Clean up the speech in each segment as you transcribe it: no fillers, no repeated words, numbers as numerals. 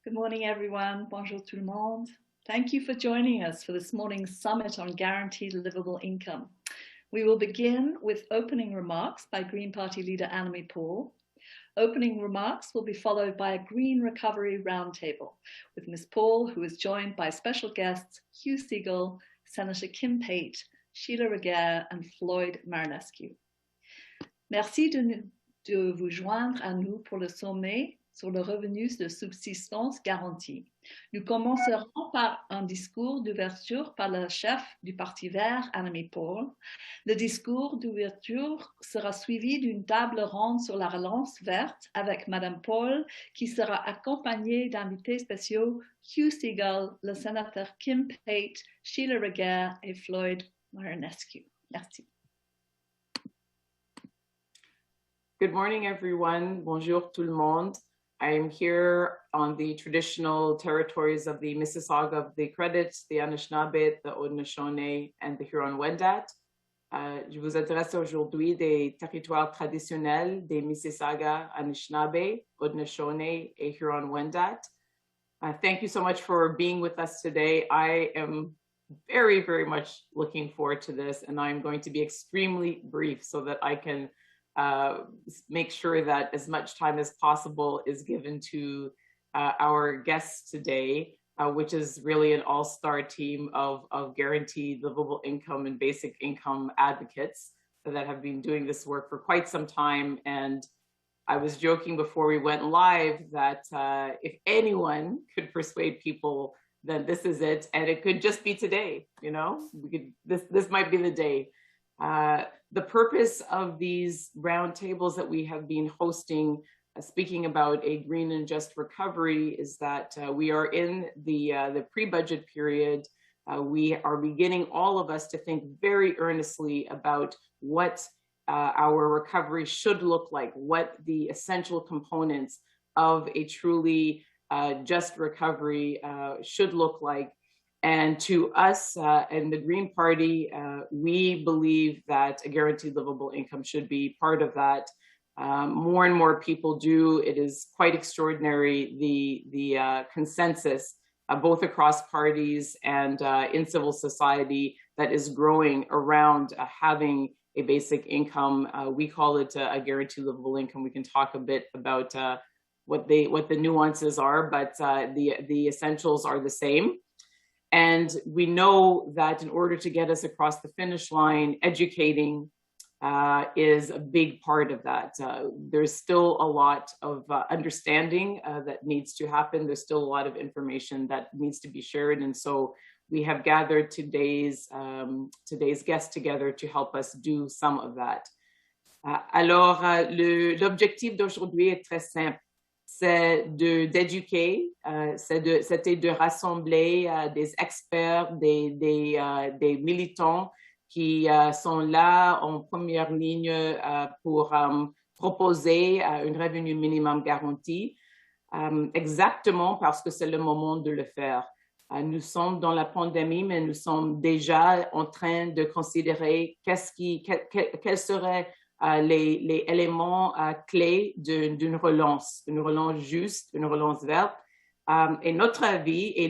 Good morning, everyone. Bonjour tout le monde. Thank you for joining us for this morning's summit on guaranteed livable income. We will begin with opening remarks by Green Party Leader Annamie Paul. Opening remarks will be followed by a Green Recovery Roundtable with Ms. Paul, who is joined by special guests Hugh, Segal, Senator Pate, Sheila Regehr, and Floyd Marinescu. Merci de vous joindre à nous pour le sommet sur le revenu de subsistance garanti. Nous commencerons par un discours d'ouverture par le chef du Parti vert, Annamie Paul. Le discours d'ouverture sera suivi d'une table ronde sur la relance verte avec Madame Paul, qui sera accompagnée d'invités spéciaux Hugh Segal, le sénateur Pate, Sheila Regehr et Floyd Marinescu. Merci. Good morning, everyone. Bonjour tout le monde. I am here on the traditional territories of the Mississauga of the Credits, the Anishinaabe, the Haudenosaunee, and the Huron-Wendat. Je vous adresse aujourd'hui des territoires traditionnels des Mississauga, Anishinaabe, Haudenosaunee, et Huron-Wendat. Thank you so much for being with us today. I am very, very much looking forward to this, and I'm going to be extremely brief so that I can make sure that as much time as possible is given to our guests today, which is really an all-star team of guaranteed livable income and basic income advocates that have been doing this work for quite some time. And I was joking before we went live that if anyone could persuade people, then this is it, and it could just be today. You know, this might be the day. The purpose of these roundtables that we have been hosting, speaking about a green and just recovery, is that we are in the pre-budget period. We are beginning, all of us, to think very earnestly about what our recovery should look like, what the essential components of a truly just recovery should look like. And to us in the Green Party, we believe that a guaranteed livable income should be part of that. More and more people do. It is quite extraordinary, the consensus, both across parties and in civil society, that is growing around having a basic income. We call it a guaranteed livable income. We can talk a bit about what the nuances are, but the essentials are the same. And we know that in order to get us across the finish line, educating is a big part of that. There's still a lot of understanding that needs to happen. There's still a lot of information that needs to be shared. And so we have gathered today's guests together to help us do some of that. Alors, l'objectif d'aujourd'hui est très simple. C'est d'éduquer, c'était de rassembler des experts, des militants qui sont là en première ligne pour proposer un revenu minimum garanti, exactement parce que c'est le moment de le faire. Nous sommes dans la pandémie, mais nous sommes déjà en train de considérer quels seraient les éléments clés d'une relance juste, une relance verte. Et notre avis et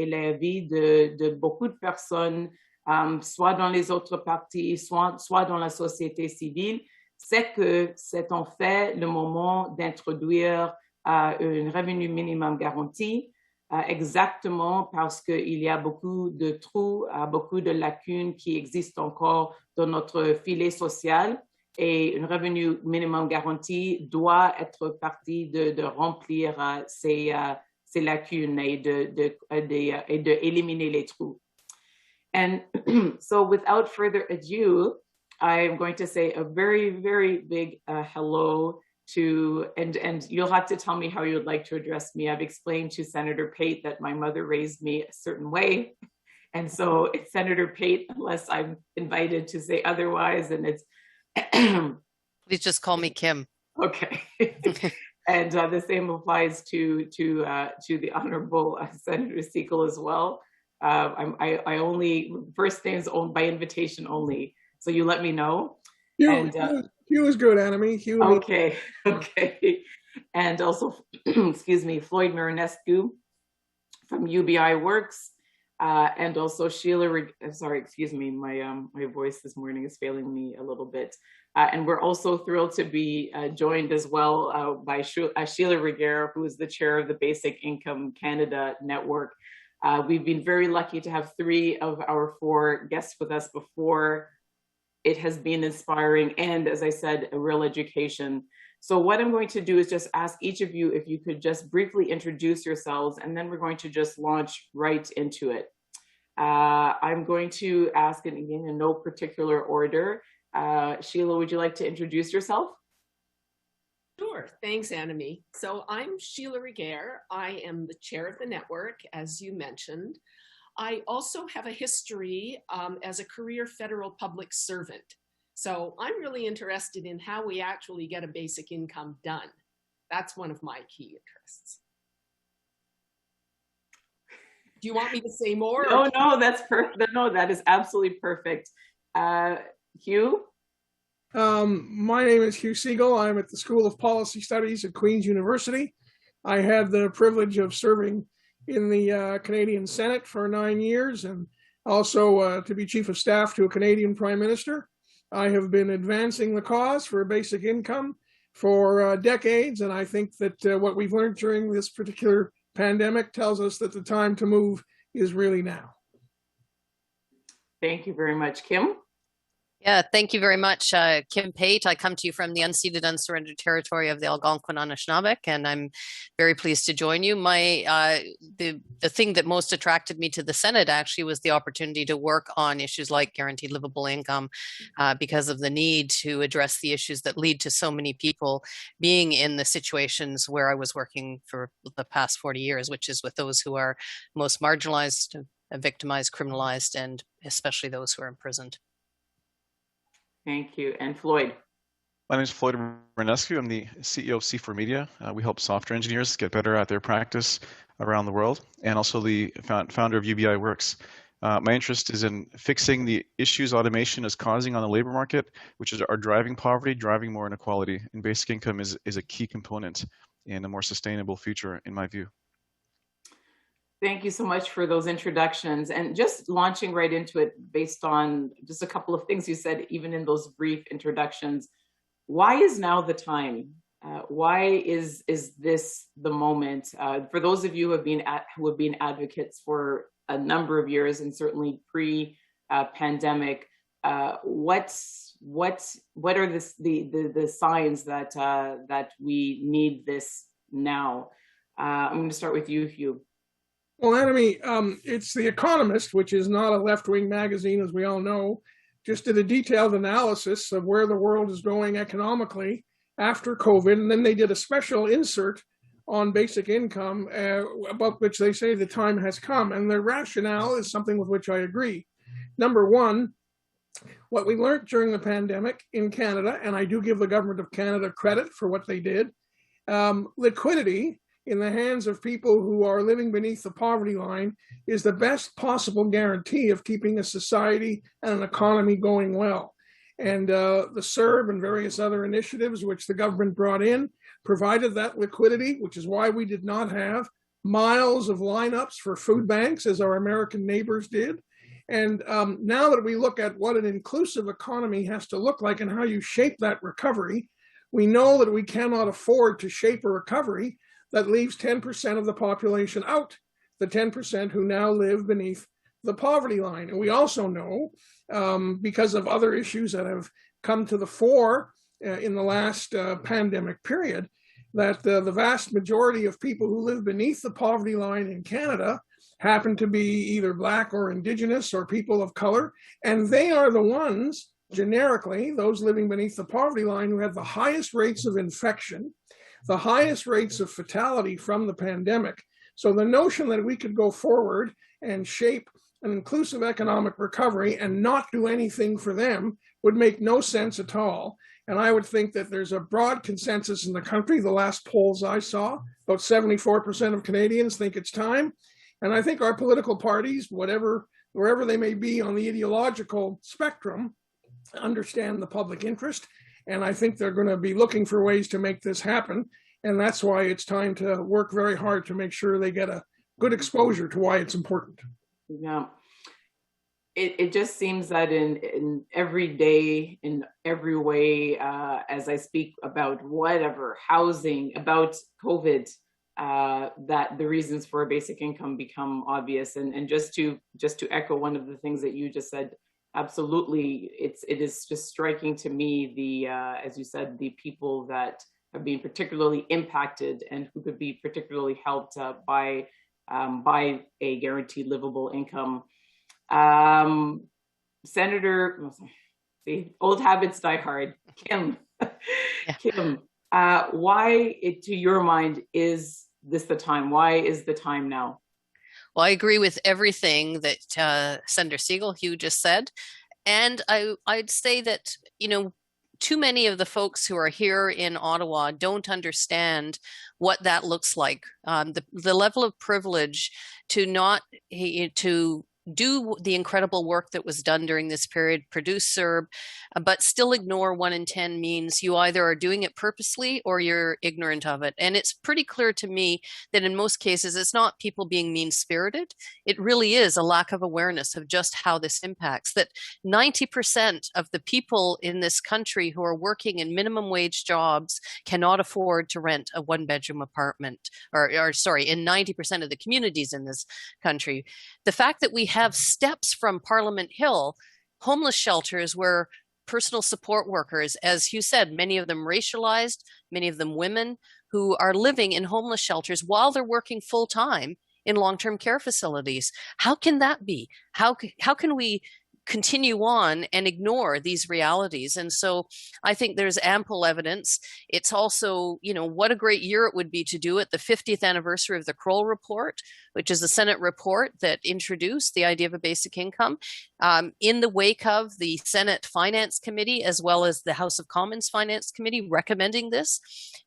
l'avis de beaucoup de personnes, soit dans les autres partis, soit dans la société civile, c'est que c'est en fait le moment d'introduire un revenu minimum garanti, exactement parce qu'il y a beaucoup de trous, beaucoup de lacunes qui existent encore dans notre filet social. Et un revenu minimum garanti doit être partie de remplir ces lacunes et de éliminer les trous. And so without further ado, I'm going to say a very, very big hello to, and you'll have to tell me how you'd like to address me. I've explained to Senator Pate that my mother raised me a certain way. And so it's Senator Pate, unless I'm invited to say otherwise, and it's Please just call me Kim. Okay. And the same applies to the Honorable Senator Segal as well. I only, first names by invitation only. So you let me know. Hugh is good, Annamie. Hugh. Okay. and also, excuse me, Floyd Marinescu from UBI Works, and also Sheila, sorry, excuse me, my voice this morning is failing me a little bit. And we're also thrilled to be joined as well by Sheila Regehr, who is the chair of the Basic Income Canada Network. We've been very lucky to have 3 of our 4 guests with us before. It has been inspiring and, as I said, a real education. So what I'm going to do is just ask each of you if you could just briefly introduce yourselves, and then we're going to just launch right into it. I'm going to ask, and again, in no particular order. Sheila, would you like to introduce yourself? Sure, thanks, Annamie. So I'm Sheila Regehr. I am the chair of the network, as you mentioned. I also have a history as a career federal public servant. So I'm really interested in how we actually get a basic income done. That's one of my key interests. Do you want me to say more? No, that's perfect. No, that is absolutely perfect. Hugh? My name is Hugh Segal. I'm at the School of Policy Studies at Queen's University. I had the privilege of serving in the Canadian Senate for 9 years, and also to be Chief of Staff to a Canadian Prime Minister. I have been advancing the cause for a basic income for decades, and I think that what we've learned during this particular pandemic tells us that the time to move is really now. Thank you very much. Kim? Yeah, thank you very much. Kim Pate. I come to you from the unceded, unsurrendered territory of the Algonquin Anishinaabe, and I'm very pleased to join you. The thing that most attracted me to the Senate actually was the opportunity to work on issues like guaranteed livable income because of the need to address the issues that lead to so many people being in the situations where I was working for the past 40 years, which is with those who are most marginalized, victimized, criminalized, and especially those who are imprisoned. Thank you. And Floyd? My name is Floyd Marinescu. I'm the CEO of C4 Media. We help software engineers get better at their practice around the world, and also the founder of UBI Works. My interest is in fixing the issues automation is causing on the labor market, which are driving poverty, driving more inequality. And basic income is a key component in a more sustainable future, in my view. Thank you so much for those introductions, and just launching right into it based on just a couple of things you said, even in those brief introductions. Why is now the time? Why is this the moment? For those of you who have been advocates for a number of years, and certainly pre-pandemic, what are the signs that we need this now? I'm going to start with you, Hugh. Well, Annamie, it's The Economist, which is not a left-wing magazine, as we all know, just did a detailed analysis of where the world is going economically after COVID, and then they did a special insert on basic income, about which they say the time has come, and their rationale is something with which I agree. Number one, what we learned during the pandemic in Canada, and I do give the government of Canada credit for what they did, liquidity in the hands of people who are living beneath the poverty line is the best possible guarantee of keeping a society and an economy going well. And the CERB and various other initiatives which the government brought in provided that liquidity, which is why we did not have miles of lineups for food banks as our American neighbors did. And now that we look at what an inclusive economy has to look like and how you shape that recovery, we know that we cannot afford to shape a recovery that leaves 10% of the population out, the 10% who now live beneath the poverty line. And we also know, because of other issues that have come to the fore in the last pandemic period, that the vast majority of people who live beneath the poverty line in Canada happen to be either Black or Indigenous or people of color, and they are the ones, generically, those living beneath the poverty line, who have the highest rates of infection, the highest rates of fatality from the pandemic. So the notion that we could go forward and shape an inclusive economic recovery and not do anything for them would make no sense at all. And I would think that there's a broad consensus in the country. The last polls I saw, about 74% of Canadians think it's time. And I think our political parties, wherever they may be on the ideological spectrum, understand the public interest. And I think they're going to be looking for ways to make this happen. And that's why it's time to work very hard to make sure they get a good exposure to why it's important. Yeah. It just seems that in every day, in every way, as I speak about whatever, housing, about COVID, that the reasons for a basic income become obvious. And just to echo one of the things that you just said, absolutely, it is just striking to me the as you said, the people that are being particularly impacted and who could be particularly helped by a guaranteed livable income. Senator, see, old habits die hard. Kim, Yeah. Kim, why, to your mind, is this the time? Why is the time now? Well, I agree with everything that Senator Segal, Hugh just said. And I'd say that, too many of the folks who are here in Ottawa don't understand what that looks like. The level of privilege to do the incredible work that was done during this period, produce CERB, but still ignore 1 in 10 means you either are doing it purposely or you're ignorant of it. And it's pretty clear to me that in most cases, it's not people being mean-spirited. It really is a lack of awareness of just how this impacts, that 90% of the people in this country who are working in minimum wage jobs cannot afford to rent a 1-bedroom apartment, or sorry, in 90% of the communities in this country. The fact that we have steps from Parliament Hill, homeless shelters where personal support workers, as Hugh said, many of them racialized, many of them women, who are living in homeless shelters while they're working full time in long-term care facilities. How can that be? How can we continue on and ignore these realities? And so I think there's ample evidence. It's also, what a great year it would be to do it. The 50th anniversary of the Kroll Report, which is a Senate report that introduced the idea of a basic income, in the wake of the Senate Finance Committee, as well as the House of Commons Finance Committee recommending this.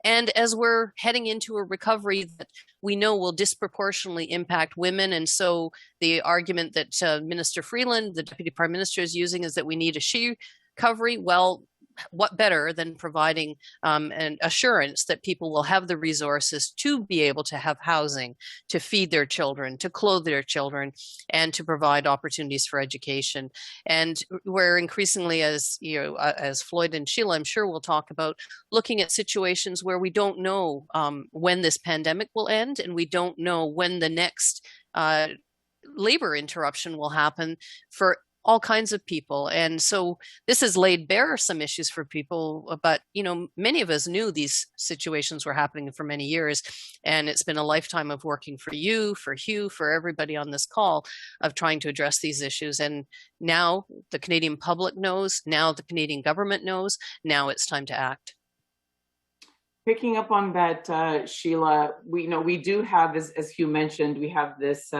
And as we're heading into a recovery that we know will disproportionately impact women. And so the argument that Minister Freeland, the Deputy Prime Minister, is using is that we need a she recovery. Well, what better than providing an assurance that people will have the resources to be able to have housing, to feed their children, to clothe their children, and to provide opportunities for education. And we're increasingly, as Floyd and Sheila, I'm sure, will talk about, looking at situations where we don't know when this pandemic will end, and we don't know when the next labor interruption will happen for all kinds of people. And so this has laid bare some issues for people, but many of us knew these situations were happening for many years. And it's been a lifetime of working for you, for Hugh, for everybody on this call, of trying to address these issues. And now the Canadian public knows, now the Canadian government knows, now it's time to act. Picking up on that, Sheila, we do have, as Hugh mentioned, we have this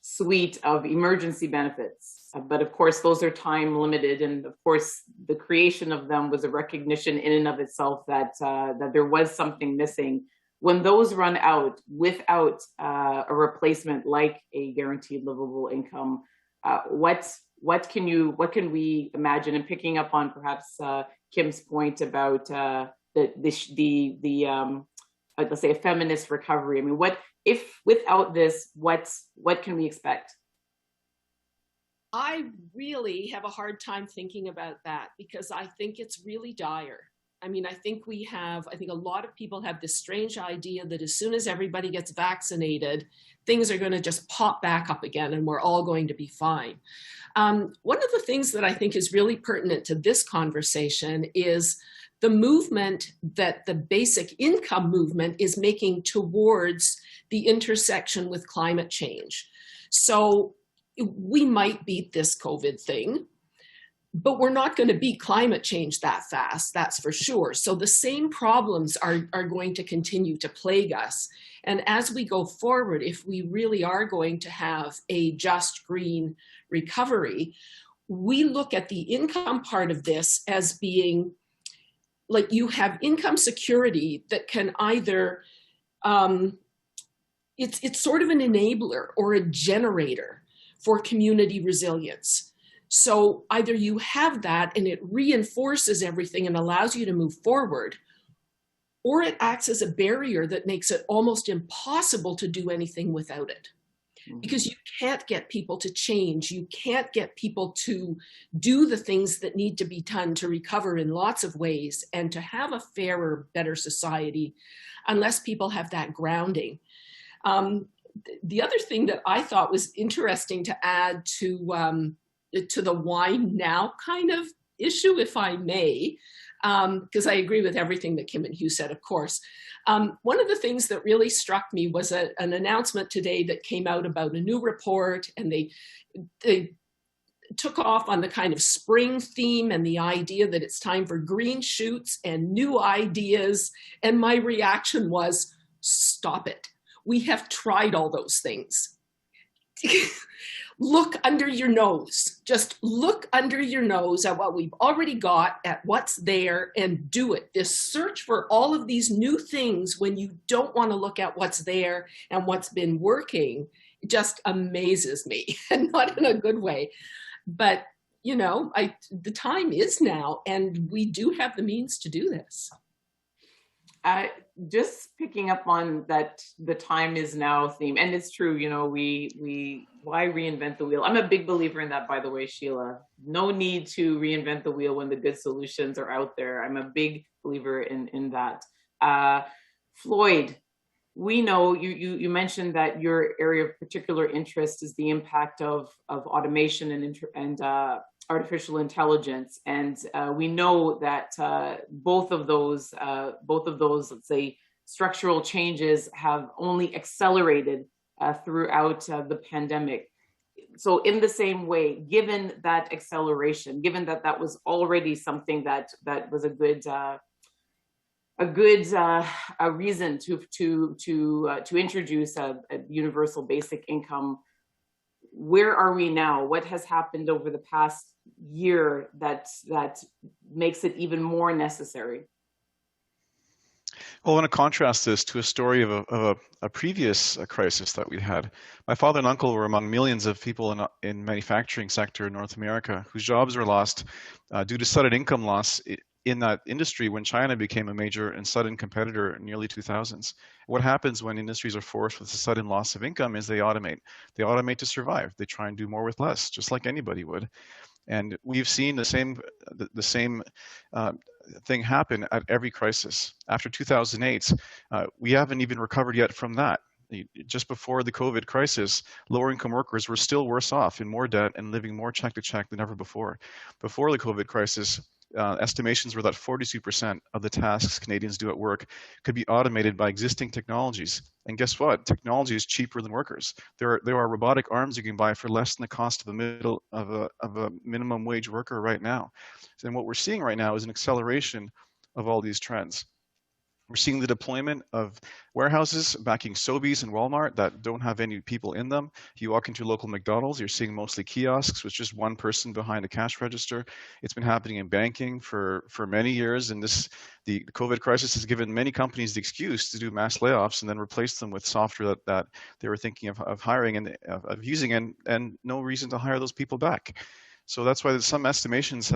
suite of emergency benefits. But of course, those are time limited. And of course, the creation of them was a recognition in and of itself that there was something missing. When those run out without a replacement like a guaranteed livable income, what can we imagine? And picking up on perhaps Kim's point about let's say a feminist recovery. I mean, what if without this, what can we expect? I really have a hard time thinking about that because I think it's really dire. I mean, I think a lot of people have this strange idea that as soon as everybody gets vaccinated, things are going to just pop back up again and we're all going to be fine. One of the things that I think is really pertinent to this conversation is the movement that the basic income movement is making towards the intersection with climate change. So we might beat this COVID thing, but we're not going to beat climate change that fast, that's for sure. So the same problems are going to continue to plague us. And as we go forward, if we really are going to have a just green recovery, we look at the income part of this as being like you have income security that can either, it's sort of an enabler or a generator for community resilience. So either you have that and it reinforces everything and allows you to move forward, or it acts as a barrier that makes it almost impossible to do anything without it. Because you can't get people to change. You can't get people to do the things that need to be done to recover in lots of ways and to have a fairer, better society unless people have that grounding. The other thing that I thought was interesting to add to the why now kind of issue, if I may, because I agree with everything that Kim and Hugh said, of course. One of the things that really struck me was an announcement today that came out about a new report, and they took off on the kind of spring theme and the idea that it's time for green shoots and new ideas. And my reaction was, stop it. We have tried all those things. Look under your nose. Just look under your nose at what we've already got, at what's there, and do it. This search for all of these new things when you don't want to look at what's there and what's been working just amazes me, and not in a good way. But, you know, the time is now, and we do have the means to do this. Just picking up on that, the time is now theme, and it's true, you know, why reinvent the wheel? I'm a big believer in that, by the way, Sheila. No need to reinvent the wheel when the good solutions are out there. I'm a big believer in that. Floyd, we know you mentioned that your area of particular interest is the impact of automation and artificial intelligence, and we know that both of those, let's say, structural changes have only accelerated throughout the pandemic. So in the same way, given that acceleration, given that that was already something that was a reason to introduce a universal basic income, where are we now? What has happened over the past year that makes it even more necessary? Well, I want to contrast this to a story of a previous crisis that we had. My father and uncle were among millions of people in manufacturing sector in North America whose jobs were lost due to sudden income loss in that industry when China became a major and sudden competitor in the early 2000s. What happens when industries are forced with a sudden loss of income is they automate. They automate to survive. They try and do more with less, just like anybody would. And we've seen the same thing happen at every crisis. After 2008, we haven't even recovered yet from that. Just before the COVID crisis, lower income workers were still worse off, in more debt and living more check to check than ever before. Before the COVID crisis, estimations were that 42% of the tasks Canadians do at work could be automated by existing technologies. And guess what? Technology is cheaper than workers. There are robotic arms you can buy for less than the cost of a minimum wage worker right now. And what we're seeing right now is an acceleration of all these trends. We're seeing the deployment of warehouses backing Sobeys and Walmart that don't have any people in them. If you walk into local McDonald's, you're seeing mostly kiosks with just one person behind a cash register. It's been happening in banking for many years, and the COVID crisis has given many companies the excuse to do mass layoffs and then replace them with software that they were thinking of hiring and of using, and no reason to hire those people back. So that's why some estimations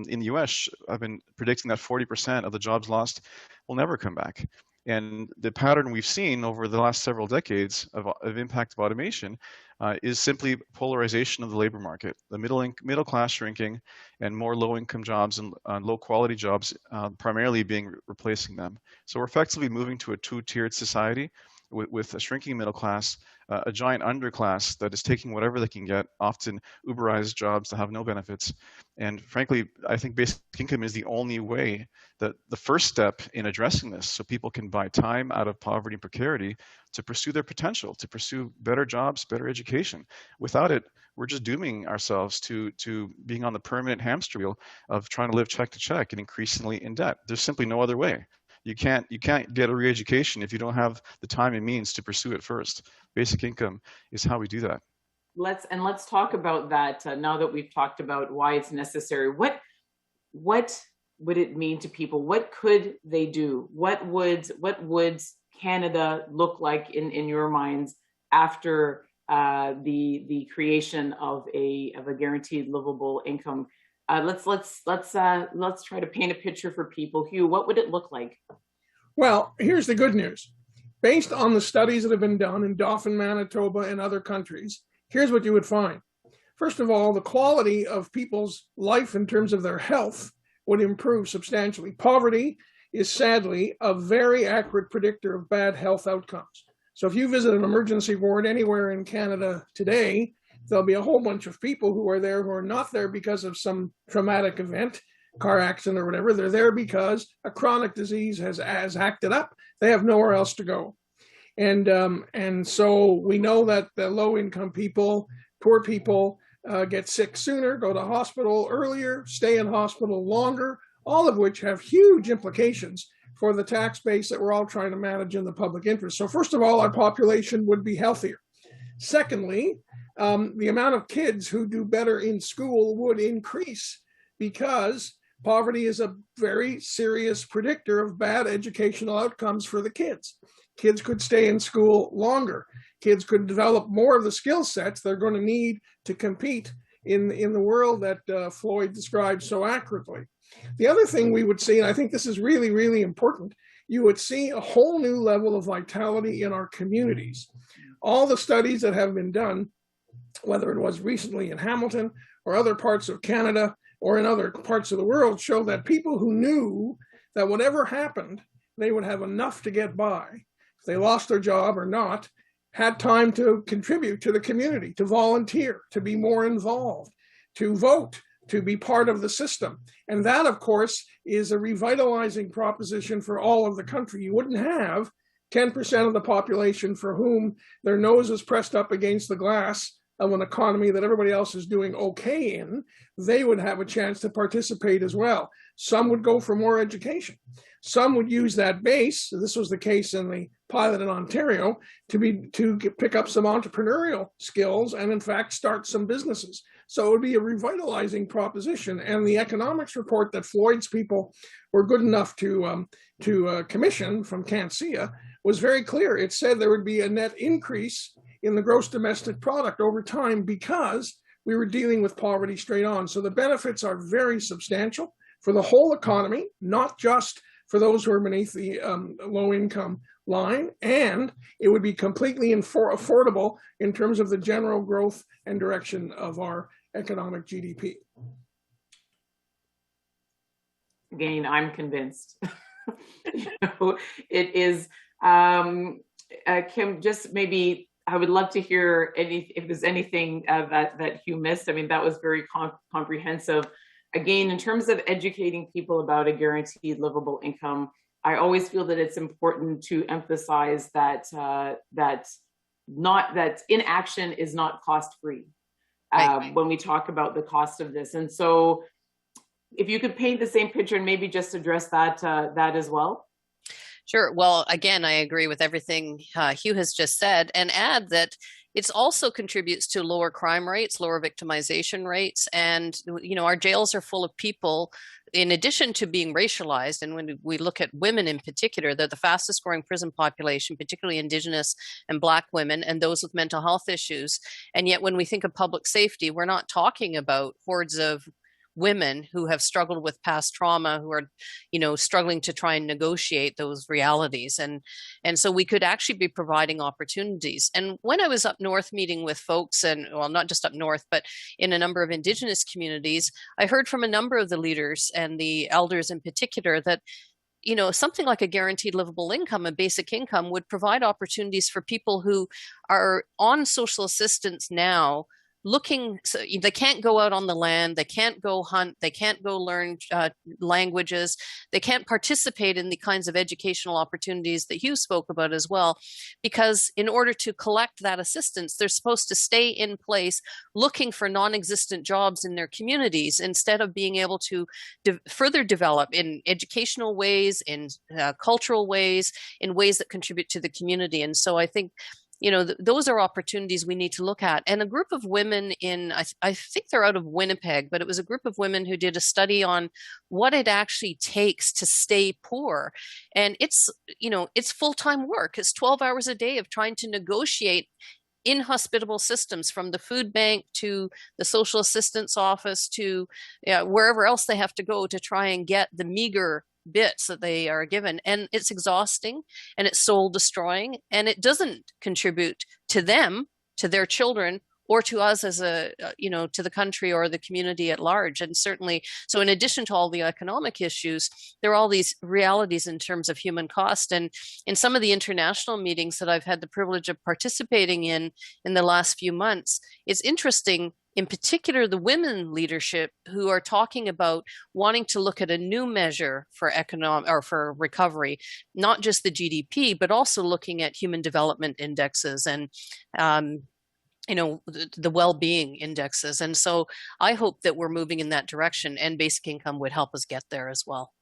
in the US have been predicting that 40% of the jobs lost will never come back. And the pattern we've seen over the last several decades of impact of automation is simply polarization of the labor market, the middle class shrinking and more low income jobs and low quality jobs primarily being replacing them. So we're effectively moving to a two-tiered society with a shrinking middle class, a giant underclass that is taking whatever they can get, often Uberized jobs that have no benefits. And frankly, I think basic income is the only way, that the first step in addressing this, so people can buy time out of poverty and precarity to pursue their potential, to pursue better jobs, better education. Without it, we're just dooming ourselves to being on the permanent hamster wheel of trying to live check to check and increasingly in debt. There's simply no other way. You can't get a re-education if you don't have the time and means to pursue it first. Basic income is how we do that. Let's talk about that now that we've talked about why it's necessary. What would it mean to people? What could they do? What would Canada look like in your minds after the creation of a guaranteed livable income? Let's try to paint a picture for people. Hugh, what would it look like? Well, here's the good news. Based on the studies that have been done in Dauphin, Manitoba, and other countries, here's what you would find. First of all, the quality of people's life in terms of their health would improve substantially. Poverty is sadly a very accurate predictor of bad health outcomes. So if you visit an emergency ward anywhere in Canada today, there'll be a whole bunch of people who are there who are not there because of some traumatic event, car accident or whatever. They're there because a chronic disease has acted up. They have nowhere else to go. And so we know that the low-income people, poor people, get sick sooner, go to hospital earlier, stay in hospital longer, all of which have huge implications for the tax base that we're all trying to manage in the public interest. So first of all, our population would be healthier. Secondly, the amount of kids who do better in school would increase because poverty is a very serious predictor of bad educational outcomes for the kids. Kids could stay in school longer. Kids could develop more of the skill sets they're going to need to compete in the world that Floyd described so accurately. The other thing we would see, and I think this is really, really important, you would see a whole new level of vitality in our communities. All the studies that have been done, whether it was recently in Hamilton or other parts of Canada or in other parts of the world, show that people who knew that whatever happened, they would have enough to get by, if they lost their job or not, had time to contribute to the community, to volunteer, to be more involved, to vote, to be part of the system. And that, of course, is a revitalizing proposition for all of the country. You wouldn't have 10% of the population for whom their nose is pressed up against the glass of an economy that everybody else is doing okay in. They would have a chance to participate as well. Some would go for more education. Some would use that base, this was the case in the pilot in Ontario, to pick up some entrepreneurial skills and in fact start some businesses. So it would be a revitalizing proposition. And the economics report that Floyd's people were good enough to commission from CanCIA was very clear. It said there would be a net increase in the gross domestic product over time because we were dealing with poverty straight on. So the benefits are very substantial for the whole economy, not just for those who are beneath the low income line, and it would be completely affordable in terms of the general growth and direction of our economic GDP. Again, I'm convinced. It is, Kim, just maybe I would love to hear if there's anything that Hugh missed. I mean, that was very comprehensive. Again, in terms of educating people about a guaranteed livable income, I always feel that it's important to emphasize that inaction is not cost-free when we talk about the cost of this. And so, if you could paint the same picture and maybe just address that as well. Sure. Well, again, I agree with everything Hugh has just said, and add that it also contributes to lower crime rates, lower victimization rates. And, our jails are full of people, in addition to being racialized. And when we look at women in particular, they're the fastest growing prison population, particularly Indigenous and Black women and those with mental health issues. And yet when we think of public safety, we're not talking about hordes of women who have struggled with past trauma, who are, struggling to try and negotiate those realities. And so we could actually be providing opportunities. And when I was up north meeting with folks, and well, not just up north, but in a number of Indigenous communities, I heard from a number of the leaders and the elders in particular that something like a guaranteed livable income, a basic income, would provide opportunities for people who are on social assistance now, so they can't go out on the land, they can't go hunt, they can't go learn languages, they can't participate in the kinds of educational opportunities that Hugh spoke about as well, because in order to collect that assistance, they're supposed to stay in place looking for non-existent jobs in their communities instead of being able to further develop in educational ways, in cultural ways, in ways that contribute to the community. And so I think those are opportunities we need to look at. And a group of women I think they're out of Winnipeg, but it was a group of women who did a study on what it actually takes to stay poor. And it's full-time work. It's 12 hours a day of trying to negotiate inhospitable systems, from the food bank to the social assistance office to wherever else they have to go to try and get the meager bits that they are given, and it's exhausting and it's soul destroying, and it doesn't contribute to them, to their children, or to us as to the country or the community at large. And certainly, so in addition to all the economic issues, there are all these realities in terms of human cost. And in some of the international meetings that I've had the privilege of participating in the last few months, it's interesting, in particular, the women leadership who are talking about wanting to look at a new measure for economic or for recovery, not just the GDP, but also looking at human development indexes and the well-being indexes. And so I hope that we're moving in that direction, and basic income would help us get there as well.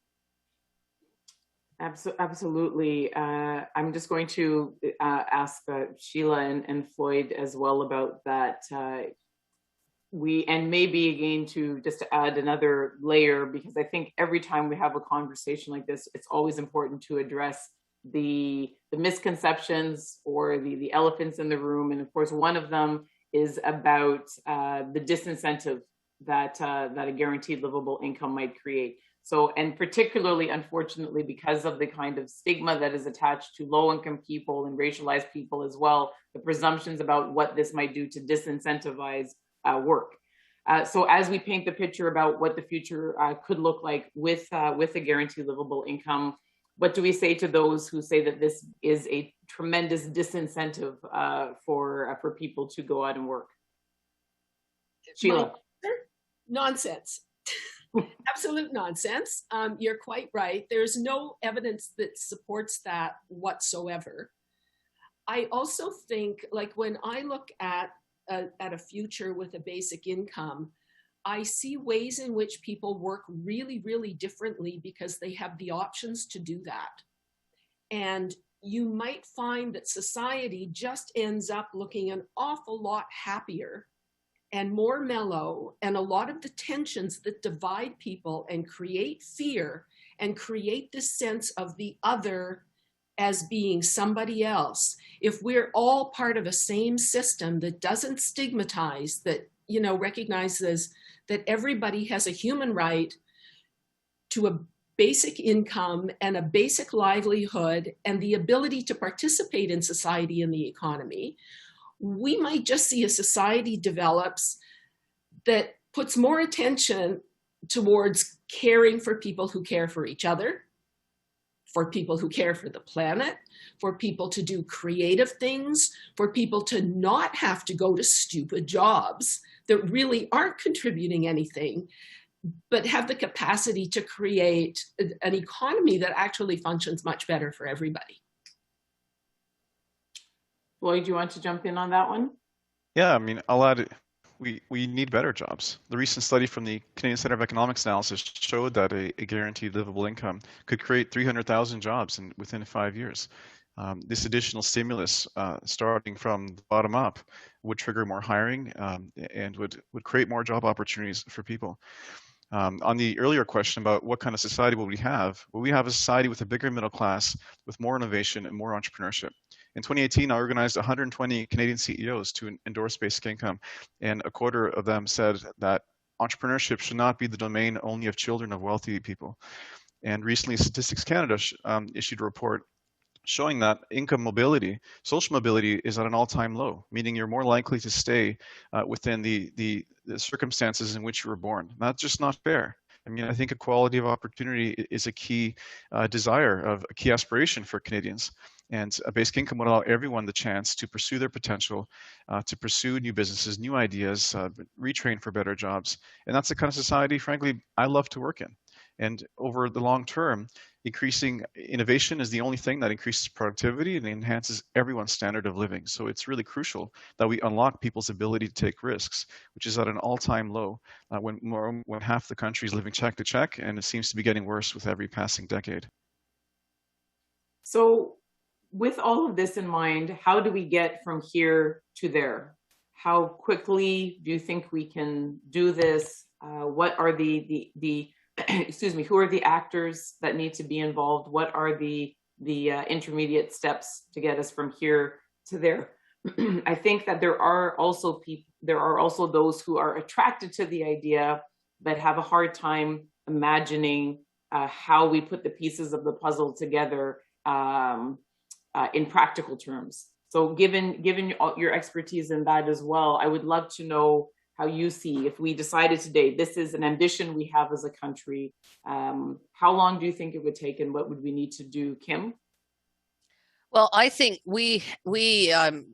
Absolutely. I'm just going to ask Sheila and Floyd as well about that. And maybe again to add another layer, because I think every time we have a conversation like this, it's always important to address the misconceptions or the elephants in the room. And of course, one of them is about the disincentive that a guaranteed livable income might create. So, and particularly, unfortunately, because of the kind of stigma that is attached to low-income people and racialized people as well, the presumptions about what this might do to disincentivize work. So as we paint the picture about what the future could look like with a guaranteed livable income, what do we say to those who say that this is a tremendous disincentive for people to go out and work? Sheila. Nonsense. Absolute nonsense. You're quite right. There's no evidence that supports that whatsoever. I also think, like, when I look at a future with a basic income, I see ways in which people work really, really differently because they have the options to do that. And you might find that society just ends up looking an awful lot happier and more mellow, and a lot of the tensions that divide people and create fear and create this sense of the other as being somebody else. If we're all part of a same system that doesn't stigmatize, that, recognizes that everybody has a human right to a basic income and a basic livelihood and the ability to participate in society and the economy, we might just see a society develops that puts more attention towards caring for people who care for each other, for people who care for the planet, for people to do creative things, for people to not have to go to stupid jobs that really aren't contributing anything, but have the capacity to create an economy that actually functions much better for everybody. Floyd, do you want to jump in on that one? Yeah, I mean, I'll add, we need better jobs. The recent study from the Canadian Centre of Economics Analysis showed that a guaranteed livable income could create 300,000 jobs within 5 years. This additional stimulus, starting from the bottom up, would trigger more hiring and would create more job opportunities for people. On the earlier question about what kind of society will we have? Well, we have a society with a bigger middle class, with more innovation and more entrepreneurship. In 2018, I organized 120 Canadian CEOs to endorse basic income, and a quarter of them said that entrepreneurship should not be the domain only of children of wealthy people. And recently, Statistics Canada issued a report showing that income mobility, social mobility, is at an all-time low, meaning you're more likely to stay within the circumstances in which you were born. That's just not fair. I mean, I think equality of opportunity is a key desire, of a key aspiration for Canadians. And a basic income would allow everyone the chance to pursue their potential, to pursue new businesses, new ideas, retrain for better jobs. And that's the kind of society, frankly, I love to work in. And over the long term, increasing innovation is the only thing that increases productivity and enhances everyone's standard of living. So it's really crucial that we unlock people's ability to take risks, which is at an all-time low when half the country is living check to check, and it seems to be getting worse with every passing decade. So with all of this in mind, how do we get from here to there? How quickly do you think we can do this? What are the who are the actors that need to be involved? What are the intermediate steps to get us from here to there? I think that there are also those who are attracted to the idea but have a hard time imagining how we put the pieces of the puzzle together in practical terms. So given your expertise in that as well, I would love to know how you see, if we decided today, this is an ambition we have as a country, how long do you think it would take and what would we need to do, Kim? Well, I think we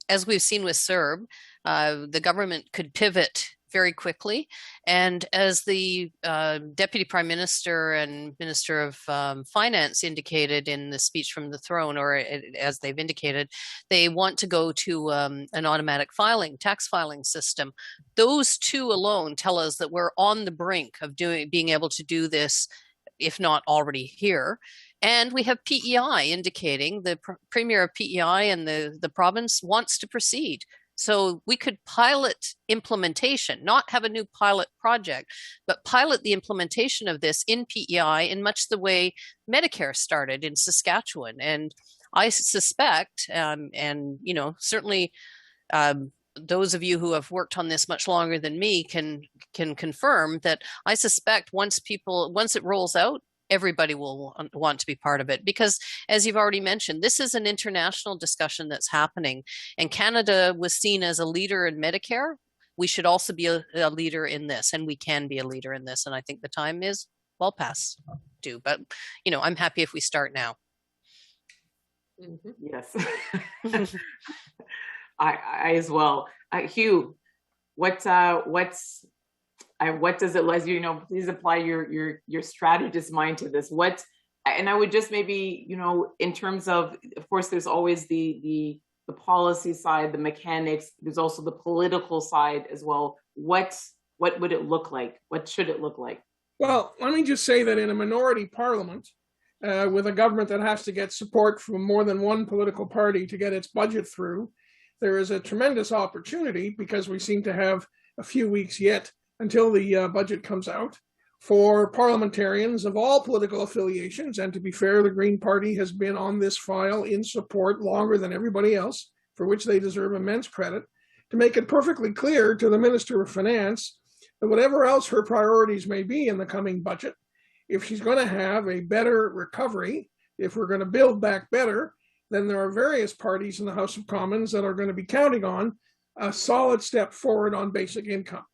as we've seen with CERB, the government could pivot very quickly. And as the Deputy Prime Minister and Minister of Finance indicated in the speech from the throne, or as they've indicated, they want to go to an automatic tax filing system. Those two alone tell us that we're on the brink of being able to do this, if not already here. And we have PEI indicating, the Premier of PEI and the province wants to proceed. So we could pilot implementation, not have a new pilot project, but pilot the implementation of this in PEI in much the way Medicare started in Saskatchewan. And I suspect, and certainly those of you who have worked on this much longer than me can confirm that I suspect once it rolls out, everybody will want to be part of it, because as you've already mentioned, this is an international discussion that's happening, and Canada was seen as a leader in Medicare. We should also be a leader in this, and we can be a leader in this. And I think the time is well past due, but I'm happy if we start now. Yes, I as well. Hugh, what does it, as please apply your strategist mind to this. And I would just maybe, in terms of course, there's always the policy side, the mechanics, there's also the political side as well. What would it look like? What should it look like? Well, let me just say that in a minority parliament, with a government that has to get support from more than one political party to get its budget through, there is a tremendous opportunity, because we seem to have a few weeks yet until the budget comes out, for parliamentarians of all political affiliations. And to be fair, the Green Party has been on this file in support longer than everybody else, for which they deserve immense credit, to make it perfectly clear to the Minister of Finance that whatever else her priorities may be in the coming budget, if she's going to have a better recovery, if we're going to build back better, then there are various parties in the House of Commons that are going to be counting on a solid step forward on basic income.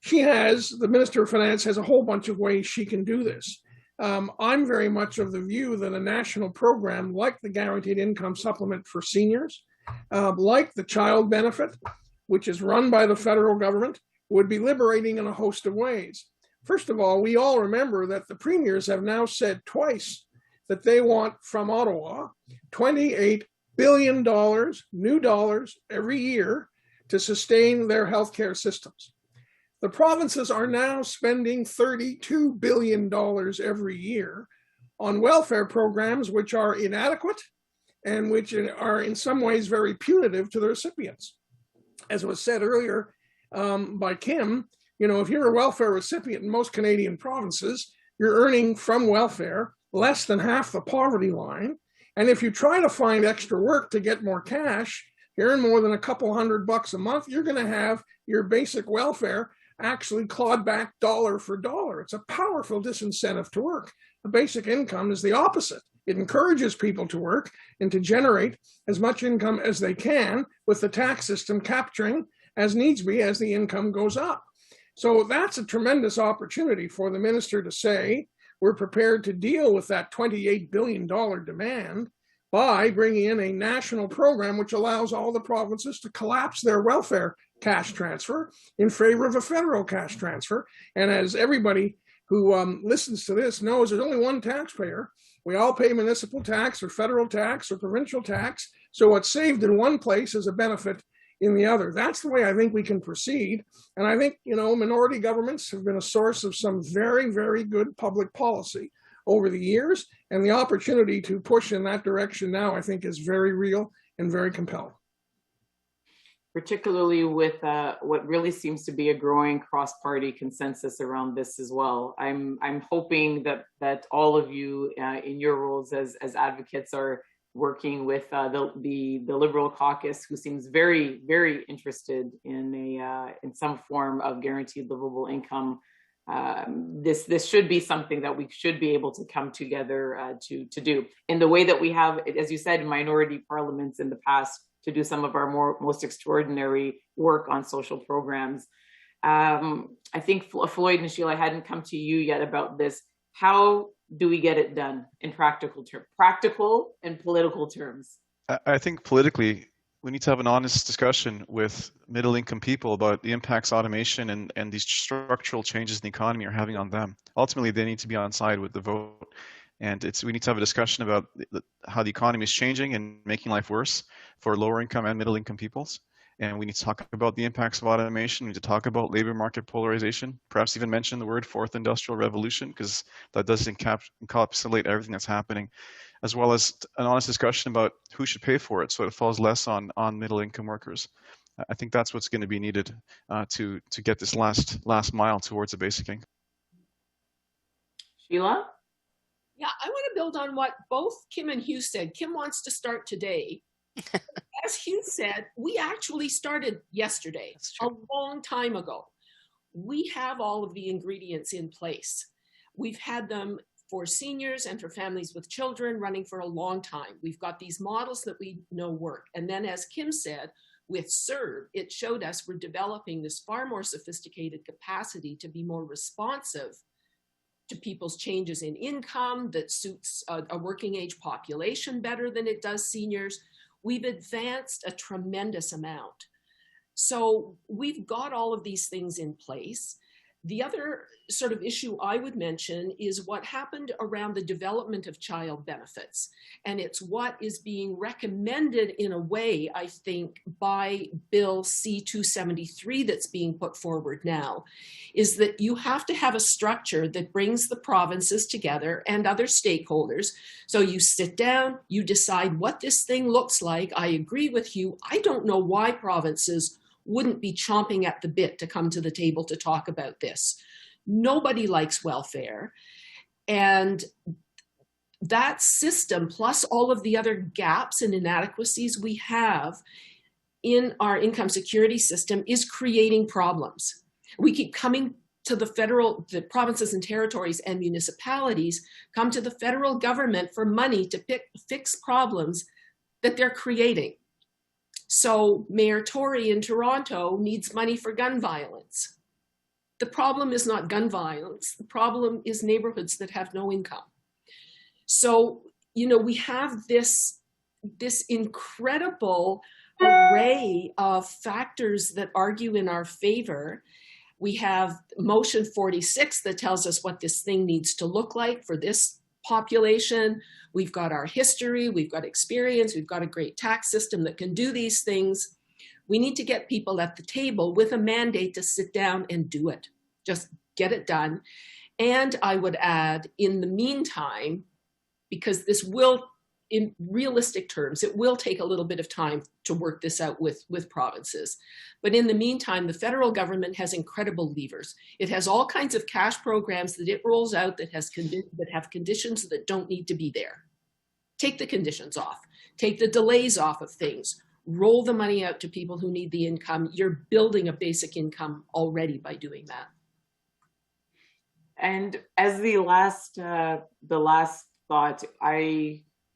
The Minister of Finance has a whole bunch of ways she can do this. I'm very much of the view that a national program like the Guaranteed Income Supplement for seniors, like the child benefit, which is run by the federal government, would be liberating in a host of ways. First of all, we all remember that the premiers have now said twice that they want from Ottawa $28 billion, new dollars every year, to sustain their healthcare systems. The provinces are now spending $32 billion every year on welfare programs which are inadequate and which are in some ways very punitive to the recipients. As was said earlier by Kim, if you're a welfare recipient in most Canadian provinces, you're earning from welfare less than half the poverty line. And if you try to find extra work to get more cash, you earn more than a couple $100 a month, you're going to have your basic welfare actually clawed back dollar for dollar. It's a powerful disincentive to work. The basic income is the opposite. It encourages people to work and to generate as much income as they can, with the tax system capturing as needs be as the income goes up. So that's a tremendous opportunity for the minister to say, we're prepared to deal with that $28 billion demand by bringing in a national program which allows all the provinces to collapse their welfare cash transfer in favor of a federal cash transfer. And as everybody who listens to this knows, there's only one taxpayer. We all pay municipal tax or federal tax or provincial tax. So what's saved in one place is a benefit in the other. That's the way I think we can proceed. And I think, minority governments have been a source of some very, very good public policy over the years. And the opportunity to push in that direction now, I think, is very real and very compelling. Particularly with what really seems to be a growing cross-party consensus around this as well. I'm hoping that all of you in your roles as advocates are working with the Liberal caucus, who seems very, very interested in some form of guaranteed livable income this should be something that we should be able to come together to do in the way that we have, as you said, minority parliaments in the past to do some of our most extraordinary work on social programs. I think Floyd and Sheila, I hadn't come to you yet about this. How do we get it done in practical and political terms? I think politically, we need to have an honest discussion with middle-income people about the impacts automation and these structural changes in the economy are having on them. Ultimately, they need to be on side with the vote. And we need to have a discussion about how the economy is changing and making life worse for lower-income and middle-income peoples. And we need to talk about the impacts of automation. We need to talk about labor market polarization, perhaps even mention the word fourth industrial revolution, because that does encapsulate everything that's happening, as well as an honest discussion about who should pay for it so it falls less on middle income workers. I think that's what's going to be needed to get this last mile towards a basic income. Sheila? Yeah, I want to build on what both Kim and Hugh said. Kim wants to start today. As Hugh said, we actually started yesterday, a long time ago. We have all of the ingredients in place. We've had them for seniors and for families with children running for a long time. We've got these models that we know work. And then as Kim said, with SERVE, it showed us we're developing this far more sophisticated capacity to be more responsive to people's changes in income that suits a working age population better than it does seniors. We've advanced a tremendous amount. So we've got all of these things in place. The other sort of issue I would mention is what happened around the development of child benefits. And it's what is being recommended in a way, I think, by Bill C-273 that's being put forward now, is that you have to have a structure that brings the provinces together and other stakeholders. So you sit down, you decide what this thing looks like. I agree with you. I don't know why provinces wouldn't be chomping at the bit to come to the table to talk about this. Nobody likes welfare. And that system, plus all of the other gaps and inadequacies we have in our income security system, is creating problems. We keep coming to the provinces and territories and municipalities come to the federal government for money to fix problems that they're creating. So Mayor Tory in Toronto needs money for gun violence. The problem is not gun violence. The problem is neighborhoods that have no income. So, we have this incredible array of factors that argue in our favor. We have motion 46 that tells us what this thing needs to look like for this population. We've got our history, we've got experience, we've got a great tax system that can do these things. We need to get people at the table with a mandate to sit down and do it. Just get it done. And I would add, in the meantime, because this will, in realistic terms, it will take a little bit of time to work this out with provinces. But in the meantime, the federal government has incredible levers. It has all kinds of cash programs that it rolls out that have conditions that don't need to be there. Take the conditions off. Take the delays off of things. Roll the money out to people who need the income. You're building a basic income already by doing that. And as the last thought,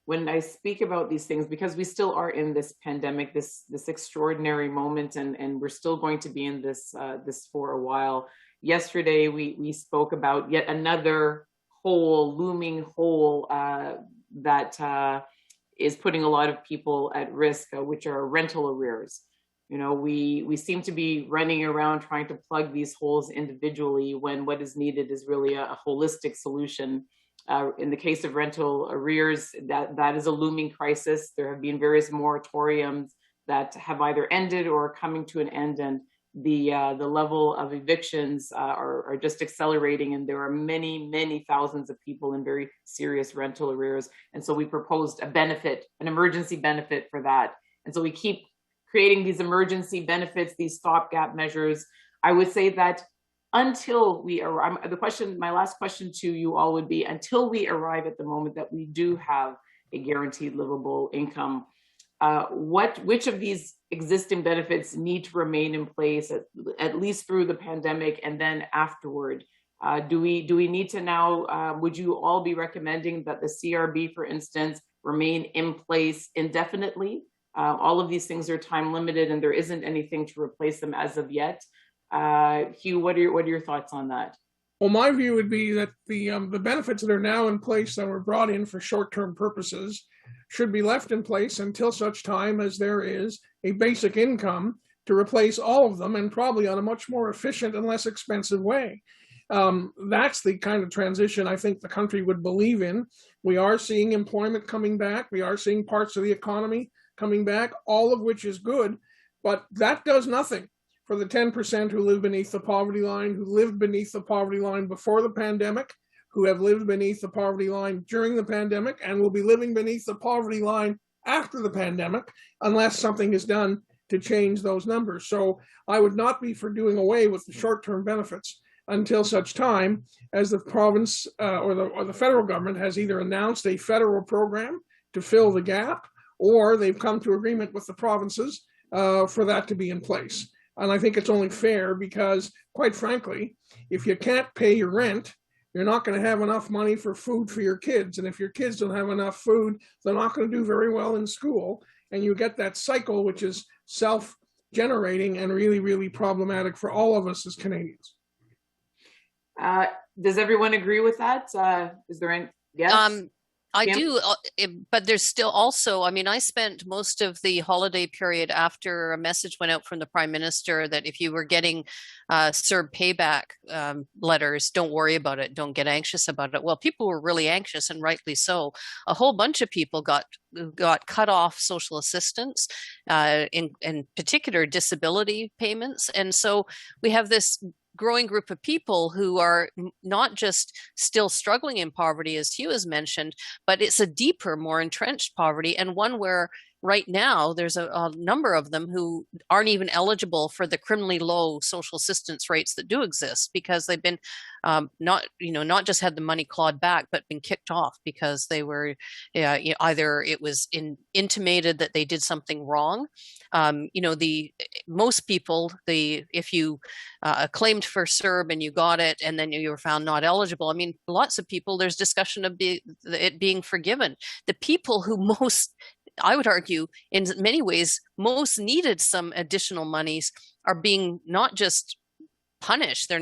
when I speak about these things, because we still are in this pandemic, this extraordinary moment, and we're still going to be in this for a while. Yesterday, we spoke about yet another looming hole that is putting a lot of people at risk, which are rental arrears. We seem to be running around trying to plug these holes individually when what is needed is really a holistic solution. In the case of rental arrears, that is a looming crisis. There have been various moratoriums that have either ended or are coming to an end, and the level of evictions are just accelerating, and there are many, many thousands of people in very serious rental arrears. And so we proposed an emergency benefit for that. And so we keep creating these emergency benefits, these stopgap measures. I would say that until we arrive, my last question to you all would be, until we arrive at the moment that we do have a guaranteed livable income, which of these existing benefits need to remain in place at least through the pandemic, and then afterward, Do we need to now, would you all be recommending that the CRB, for instance, remain in place indefinitely? All of these things are time limited and there isn't anything to replace them as of yet. Hugh, what are your thoughts on that? Well, my view would be that the benefits that are now in place that were brought in for short-term purposes should be left in place until such time as there is a basic income to replace all of them, and probably on a much more efficient and less expensive way. That's the kind of transition I think the country would believe in. We are seeing employment coming back. We are seeing parts of the economy coming back, all of which is good, but that does nothing for the 10% who live beneath the poverty line, who lived beneath the poverty line before the pandemic, who have lived beneath the poverty line during the pandemic, and will be living beneath the poverty line after the pandemic, unless something is done to change those numbers. So I would not be for doing away with the short-term benefits until such time as the province or the federal government has either announced a federal program to fill the gap, or they've come to agreement with the provinces for that to be in place. And I think it's only fair because, quite frankly, if you can't pay your rent, you're not going to have enough money for food for your kids. And if your kids don't have enough food, they're not going to do very well in school. And you get that cycle, which is self-generating and really, really problematic for all of us as Canadians. Does everyone agree with that? Is there any, yes? I do, but there's still also, I mean, I spent most of the holiday period after a message went out from the Prime Minister that if you were getting CERB payback letters, don't worry about it, don't get anxious about it. Well, people were really anxious, and rightly so. A whole bunch of people got cut off social assistance, in particular disability payments. And so we have this growing group of people who are not just still struggling in poverty, as Hugh has mentioned, but it's a deeper, more entrenched poverty, and one where right now there's a number of them who aren't even eligible for the criminally low social assistance rates that do exist, because they've been not just had the money clawed back, but been kicked off because they were either it was intimated that they did something wrong. Most people, if you claimed for CERB and you got it and then you were found not eligible, I mean, lots of people, there's discussion of it being forgiven. The people who most, I would argue, in many ways, most needed some additional monies are being not just punished. The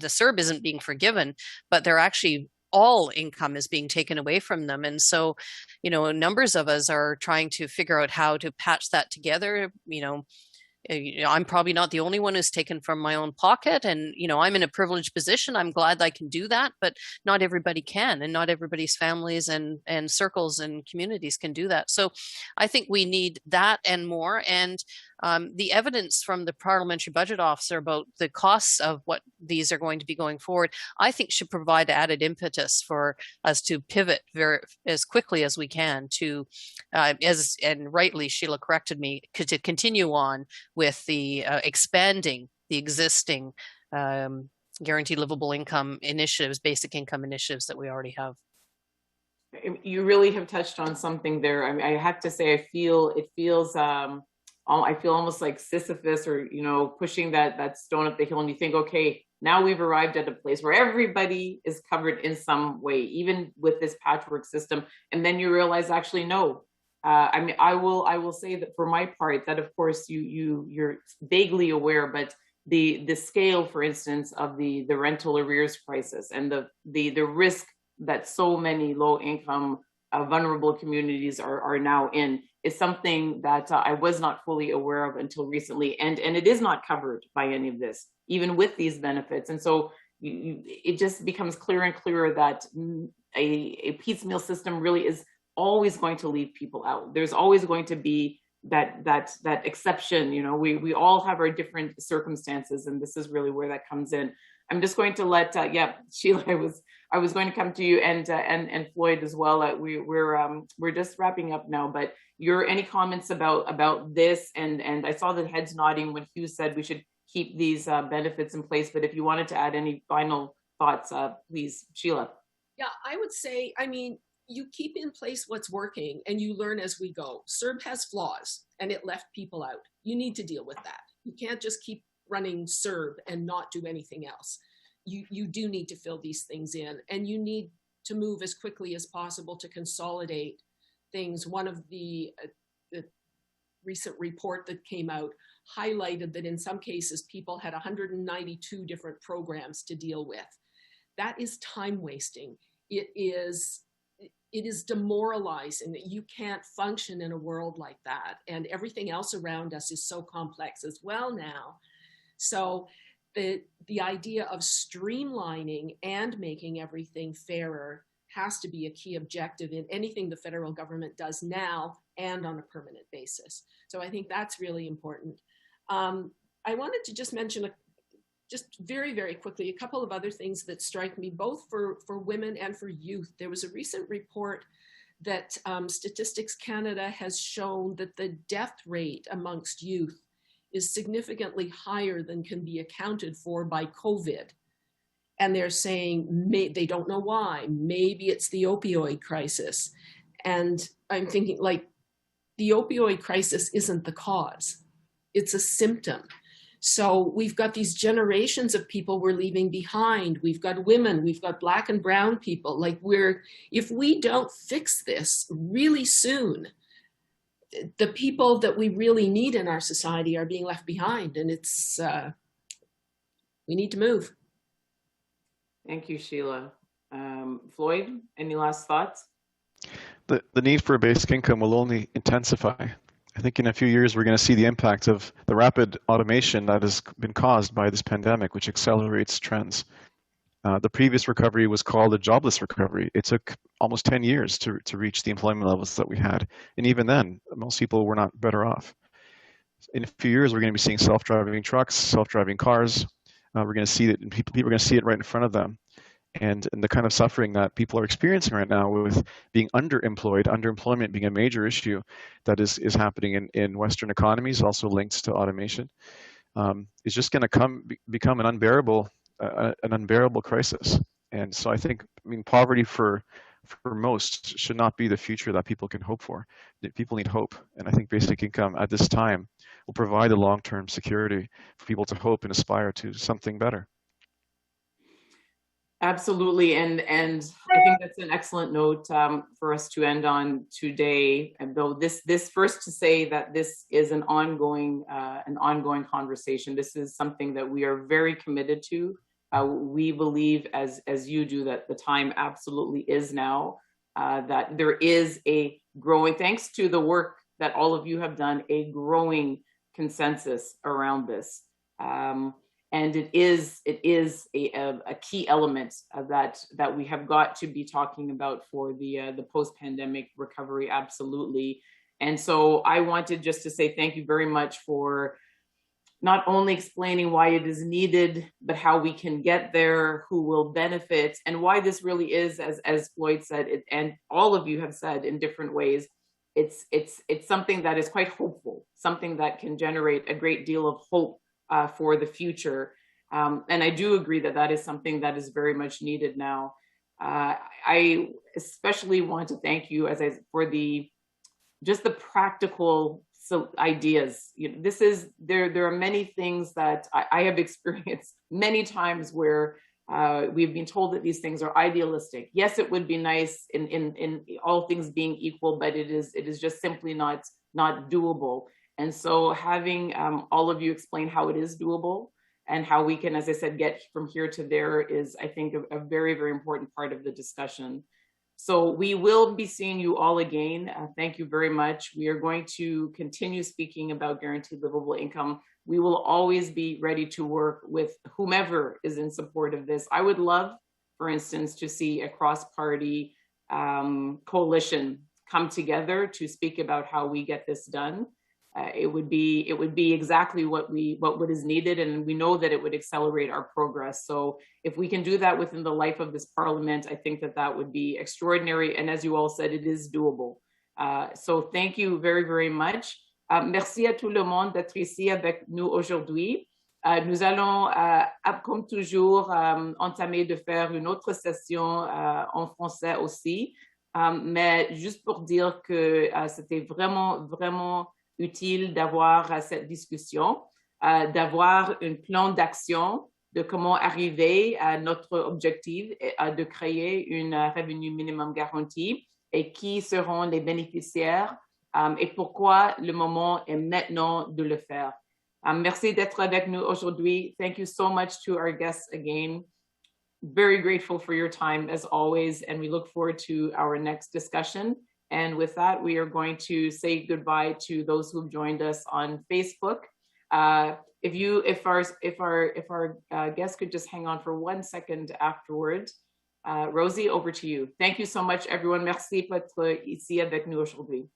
CERB isn't being forgiven, but they're actually all income is being taken away from them. And so, numbers of us are trying to figure out how to patch that together. I'm probably not the only one who's taken from my own pocket, and I'm in a privileged position. I'm glad I can do that, but not everybody can, and not everybody's families and circles and communities can do that. So I think we need that and more. And the evidence from the Parliamentary Budget Officer about the costs of what these are going to be going forward, I think should provide added impetus for us to pivot as quickly as we can to, and rightly Sheila corrected me, to continue on with the expanding the existing guaranteed livable income initiatives, basic income initiatives that we already have. You really have touched on something there. I mean, I have to say, I feel almost like Sisyphus, or pushing that stone up the hill, and you think, okay, now we've arrived at a place where everybody is covered in some way, even with this patchwork system, and then you realize, actually, no. I mean, I will say that for my part, that of course you're vaguely aware, but the scale, for instance, of the rental arrears crisis and the risk that so many low income vulnerable communities are now in is something that I was not fully aware of until recently, and it is not covered by any of this, even with these benefits. And so it just becomes clearer and clearer that a piecemeal system really is always going to leave people out. There's always going to be that exception. We all have our different circumstances, and this is really where that comes in. I'm just going to let Sheila, I was going to come to you, and Floyd as well. We're just wrapping up now, but any comments about this? And I saw the heads nodding when Hugh said we should keep these benefits in place, but if you wanted to add any final thoughts, please, Sheila. Yeah, I would say, I mean, you keep in place what's working and you learn as we go. CERB has flaws and it left people out. You need to deal with that. You can't just keep running CERB and not do anything else. you do need to fill these things in, and you need to move as quickly as possible to consolidate things. One of the recent report that came out highlighted that in some cases people had 192 different programs to deal with. That is time wasting. It is demoralizing that you can't function in a world like that, and everything else around us is so complex as well now. So the idea of streamlining and making everything fairer has to be a key objective in anything the federal government does now and on a permanent basis. So I think that's really important. I wanted to just mention just very, very quickly, a couple of other things that strike me, both for women and for youth. There was a recent report that Statistics Canada has shown that the death rate amongst youth is significantly higher than can be accounted for by COVID. And they're saying they don't know why. Maybe it's the opioid crisis. And I'm thinking, like, the opioid crisis isn't the cause. It's a symptom. So we've got these generations of people we're leaving behind. We've got women, we've got Black and brown people. Like, if we don't fix this really soon, the people that we really need in our society are being left behind. And it's, we need to move. Thank you, Sheila. Floyd, any last thoughts? The need for a basic income will only intensify. I think in a few years, we're going to see the impact of the rapid automation that has been caused by this pandemic, which accelerates trends. The previous recovery was called a jobless recovery. It took almost 10 years to reach the employment levels that we had. And even then, most people were not better off. In a few years, we're going to be seeing self-driving trucks, self-driving cars. We're going to see it, and people are going to see it right in front of them. And the kind of suffering that people are experiencing right now with being underemployed, underemployment being a major issue that is happening in Western economies, also linked to automation, is just going to become an unbearable crisis. And so I think, poverty for most should not be the future that people can hope for. People need hope. And I think basic income at this time will provide the long-term security for people to hope and aspire to something better. Absolutely, and I think that's an excellent note for us to end on today. And though this first to say that this is an ongoing conversation. This is something that we are very committed to. We believe, as you do, that the time absolutely is now. That there is a growing, thanks to the work that all of you have done, a growing consensus around this. And it is a key element that we have got to be talking about for the post-pandemic recovery, absolutely. And so I wanted just to say thank you very much for not only explaining why it is needed, but how we can get there, who will benefit, and why this really is, as Floyd said, and all of you have said in different ways, it's something that is quite hopeful, something that can generate a great deal of hope for the future. And I do agree that is something that is very much needed now. I especially want to thank you for the practical ideas. There are many things that I have experienced many times where we've been told that these things are idealistic. Yes, it would be nice in all things being equal, but it is just simply not doable. And so having all of you explain how it is doable and how we can, as I said, get from here to there is, I think, a very, very important part of the discussion. So we will be seeing you all again. Thank you very much. We are going to continue speaking about guaranteed livable income. We will always be ready to work with whomever is in support of this. I would love, for instance, to see a cross-party coalition come together to speak about how we get this done. It would be exactly what is needed, and we know that it would accelerate our progress. So if we can do that within the life of this Parliament, I think that would be extraordinary. And as you all said, it is doable. So thank you very, very much. Merci à tout le monde d'être ici avec nous aujourd'hui. Nous allons, comme toujours, entamer de faire une autre session en français aussi. Mais juste pour dire que c'était vraiment, vraiment utile d'avoir cette discussion, d'avoir un plan d'action, de comment arriver à notre objectif de créer une revenu minimum garanti et qui seront les bénéficiaires et pourquoi le moment est maintenant de le faire. Merci d'être avec nous aujourd'hui. Thank you so much to our guests again. Very grateful for your time as always, and we look forward to our next discussion. And with that, we are going to say goodbye to those who've joined us on Facebook. If our guests could just hang on for 1 second afterwards. Rosie, over to you. Thank you so much, everyone. Merci d'être ici avec nous aujourd'hui.